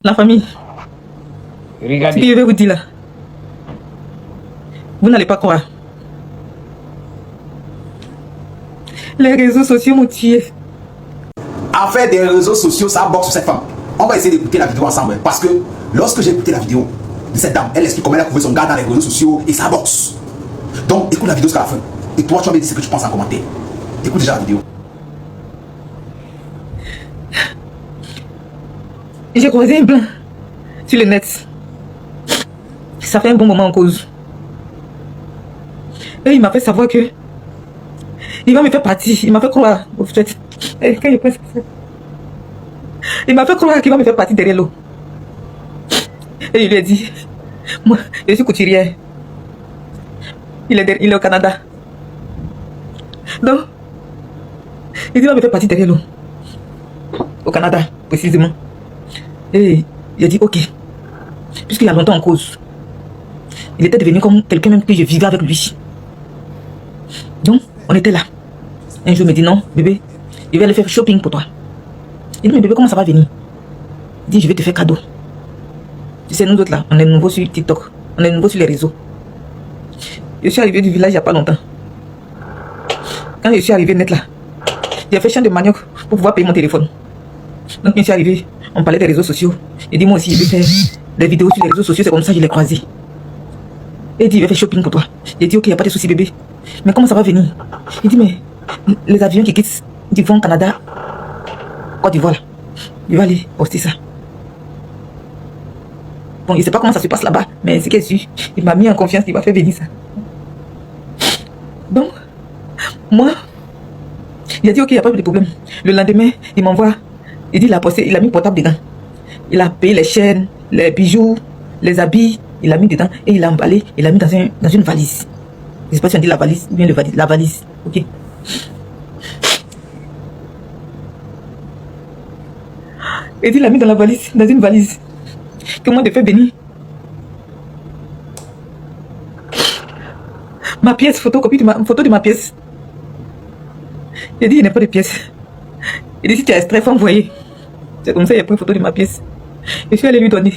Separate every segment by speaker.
Speaker 1: La famille.
Speaker 2: Regardez.
Speaker 1: Ce que je vais vous dire là. Vous n'allez pas croire. Les réseaux sociaux m'ont tué.
Speaker 3: Affaire des réseaux sociaux, ça boxe sur cette femme. On va essayer d'écouter la vidéo ensemble. Parce que lorsque j'ai écouté la vidéo de cette dame, elle explique comment elle a trouvé son gars dans les réseaux sociaux et ça boxe. Donc écoute la vidéo jusqu'à la fin. Et toi, tu vas me dire ce que tu penses en commentaire. Écoute déjà la vidéo.
Speaker 1: J'ai croisé un blanc sur le net. Ça fait un bon moment en cause. Et il m'a fait savoir que il va me faire partie. Il m'a fait croire, au fait. Et quand je pense que ça, il m'a fait croire qu'il va me faire partie derrière l'eau. Et il lui a dit, moi, je suis couturière. Il est au Canada. Donc, il dit, il va me faire partie derrière l'eau. Au Canada, précisément. Et il a dit, ok. Puisqu'il y a longtemps en cause. Il était devenu comme quelqu'un même que je vivais avec lui. Donc, on était là. Un jour, il me dit, non, bébé, je vais aller faire shopping pour toi. Il dit, mais bébé, comment ça va venir? Il dit, je vais te faire cadeau. Tu sais, nous autres là, on est nouveaux sur TikTok. On est nouveaux sur les réseaux. Je suis arrivé du village il n'y a pas longtemps. Quand je suis arrivé net là, j'ai fait champ de manioc pour pouvoir payer mon téléphone. Donc, quand je suis arrivé, on parlait des réseaux sociaux. Il dit, moi aussi, je vais faire des vidéos sur les réseaux sociaux. C'est comme ça que je l'ai croisé. Et il dit, je vais faire shopping pour toi. J'ai dit, ok, il n'y a pas de souci, bébé. Mais comment ça va venir? Il dit, mais les avions qui quittent du fond Canada, Côte d'Ivoire, là, il va aller poster ça. Bon, il ne sait pas comment ça se passe là-bas, mais c'est qu'il est sûr. Il m'a mis en confiance, il va faire venir ça. Donc, moi, il a dit, ok, il n'y a pas de problème. Le lendemain, il m'envoie, il dit, il a posté, il a mis le portable dedans. Il a payé les chaînes, les bijoux, les habits, il a mis dedans et il a emballé, il a mis dans une valise. Je ne sais pas si on dit la valise ou bien le valise. La valise, ok. Et il l'a mis dans la valise, dans une valise. Que moi de faire venir. Ma pièce, photocopie de photo de ma pièce. Il a dit, il n'y a pas de pièce. Il dit, si tu as extrait, il faut envoyer. C'est comme ça, il a pris une photo de ma pièce. Je suis allé lui donner.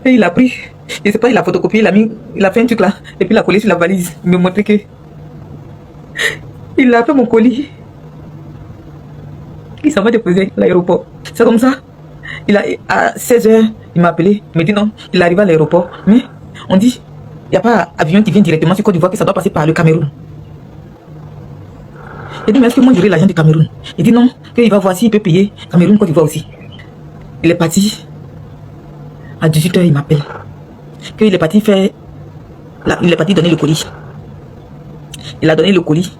Speaker 1: Et il a pris. Je ne sais pas, il a photocopié, il a fait un truc là. Et puis il a collé sur la valise. Il me montrait que. Il a fait mon colis. Il s'en va déposer à l'aéroport. C'est comme ça. À 16h, il m'a appelé. Il me dit non, il arrive à l'aéroport. Mais on dit, il n'y a pas avion qui vient directement sur Côte d'Ivoire, que ça doit passer par le Cameroun. Il dit, mais est-ce que moi j'aurai l'argent du Cameroun? Il dit non, qu'il va voir s'il peut payer Cameroun, Côte d'Ivoire aussi. Il est parti. À 18h, il m'appelle. Qu'il est parti faire. Il est parti donner le colis. Il a donné le colis.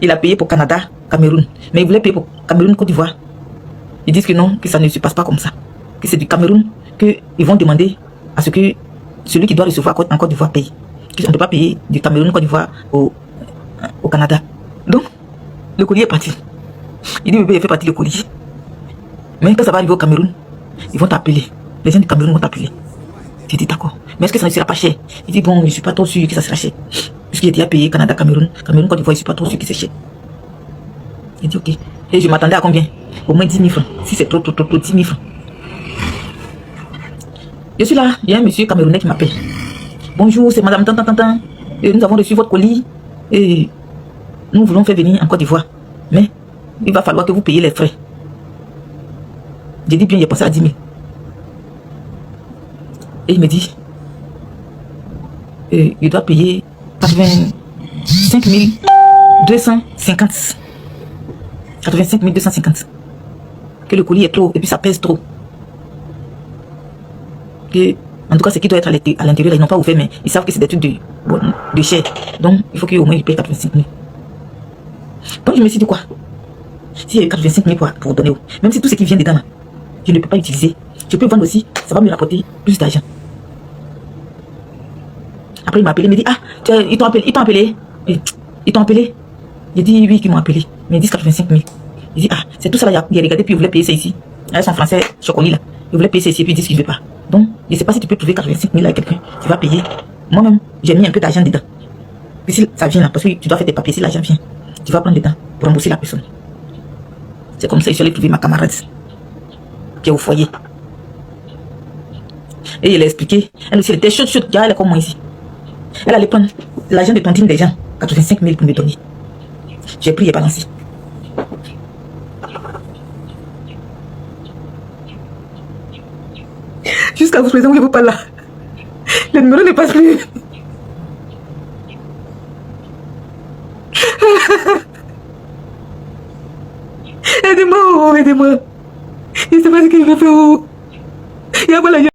Speaker 1: Il a payé pour Canada, Cameroun. Mais il voulait payer pour Cameroun, Côte d'Ivoire. Ils disent que non, que ça ne se passe pas comme ça. Que c'est du Cameroun, qu'ils vont demander à ce que celui qui doit recevoir en Côte d'Ivoire paye. Qu'on ne peut pas payer du Cameroun, Côte d'Ivoire au Canada. Donc, le colis est parti. Il dit, bébé, il fait partie du colis. Mais quand ça va arriver au Cameroun, ils vont t'appeler. Les gens du Cameroun vont t'appeler. J'ai dit, d'accord. Mais est-ce que ça ne sera pas cher? Il dit, bon, je ne suis pas trop sûr que ça sera cher. Puisqu'il a déjà payé Canada, Cameroun, Côte d'Ivoire, je ne suis pas trop sûr que c'est cher. J'ai dit, ok. Et je m'attendais à combien? Au moins 10 000 francs. Si c'est trop, 10 000 francs. Je suis là, il y a un monsieur camerounais qui m'appelle. Bonjour, c'est madame Tantantantan. Nous avons reçu votre colis. Et nous voulons faire venir en Côte d'Ivoire. Mais il va falloir que vous payiez les frais. J'ai dit bien, j'ai pensé à 10 000. Et il me dit, il doit payer 85 250. 85 250. Que le colis est trop, et puis ça pèse trop. Que, en tout cas, ce qui doit être à l'intérieur, ils n'ont pas ouvert, mais ils savent que c'est des trucs de chair. Donc, il faut qu'au moins ils payent 85 000. Donc, je me suis dit quoi? S'il y a 85 000 pour donner, même si tout ce qui vient dedans, je ne peux pas utiliser. Je peux vendre aussi, ça va me rapporter plus d'argent. Après, il m'a appelé, il me dit, ah, ils t'ont appelé. Ils t'ont appelé. J'ai dit, oui, qu'ils m'ont appelé. Mais ils disent 85 000. Il dit, ah, c'est tout ça là, il a regardé, puis il voulait payer ça ici. Avec son français chocolat là. Il voulait payer ça ici, puis il dit qu'il ne veut pas. Donc, je ne sais pas si tu peux trouver 85 000 à quelqu'un qui va payer. Moi-même, j'ai mis un peu d'argent dedans. Puis si ça vient là, parce que tu dois faire tes papiers, si l'argent vient, tu vas prendre dedans pour rembourser la personne. C'est comme ça que je suis allé trouver ma camarade qui est au foyer. Et elle a expliqué. Elle aussi, elle était chaude, car elle est comme moi ici. Elle allait prendre l'argent de tontine des gens, 85 000 pour me donner. J'ai pris et balancé. Jusqu'à vous présent, je ne vous parle là. Le numéro ne passe plus. Aidez-moi, aidez-moi. Il ne sait pas ce qu'il veut faire. Il y a pas la